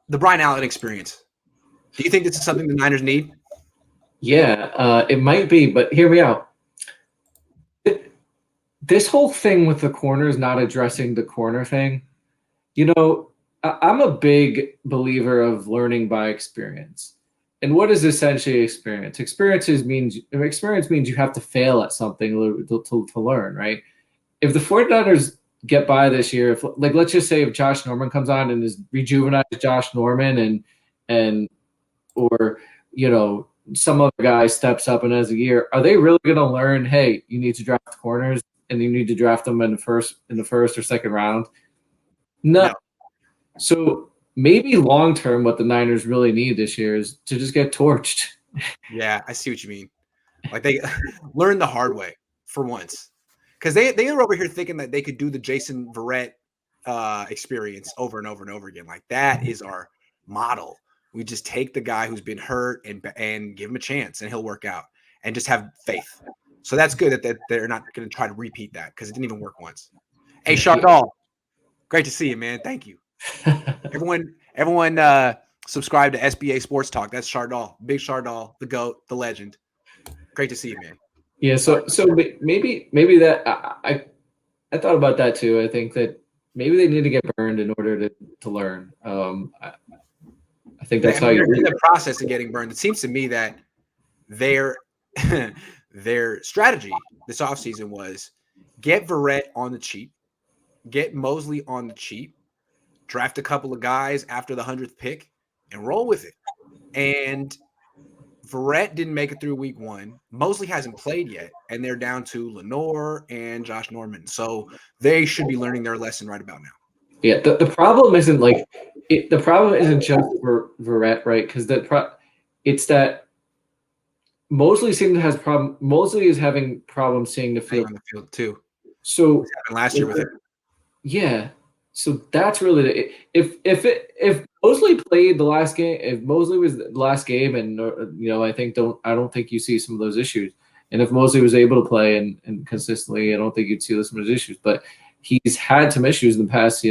the Brian Allen experience. Do you think this is something the Niners need? Yeah, it might be, but hear me out. This whole thing with the corners not addressing the corner thing, I'm a big believer of learning by experience. And what is essentially experience? Experience means you have to fail at something to learn, right? If the 49ers get by this year, if like let's just say if Josh Norman comes on and is rejuvenized Josh Norman and or some other guy steps up and has a year, are they really going to learn, hey, you need to draft corners and you need to draft them in the first or second round? No. So maybe long term, what the Niners really need this year is to just get torched. Yeah, I see what you mean. Like they learned the hard way for once, because they were over here thinking that they could do the Jason Verrett experience over and over and over again. Like that is our model. We just take the guy who's been hurt and give him a chance, and he'll work out, and just have faith. So that's good that they're not going to try to repeat that, because it didn't even work once. Hey, Chardall, great to see you, man. Thank you. Everyone, subscribe to SBA Sports Talk. That's Chardall, Big Chardall, the GOAT, the legend. Great to see you, man. Yeah, so maybe that I thought about that too. I think that maybe they need to get burned in order to learn. I think that's how you're in the process of getting burned. It seems to me that their strategy this offseason was get Verrett on the cheap, get Mosley on the cheap, draft a couple of guys after the 100th pick, and roll with it. And Verrett didn't make it through week 1. Mosley hasn't played yet, and they're down to Lenore and Josh Norman. So they should be learning their lesson right about now. Yeah, the problem isn't the problem isn't just for Verrett, right? Because it's that Mosley Mosley is having problems seeing the field. On the field too. So last year with it. Yeah. So that's really if Mosley played the last game, if Mosley was the last game, and I don't think you see some of those issues. And if Mosley was able to play and consistently, I don't think you'd see some of those issues. But he's had some issues in the past,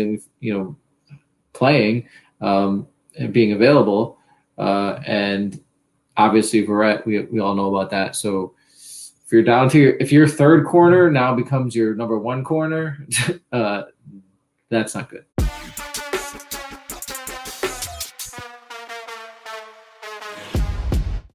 playing and being available, and obviously Verrett, we all know about that. So if you're down to if your third corner now becomes your number 1 corner, that's not good.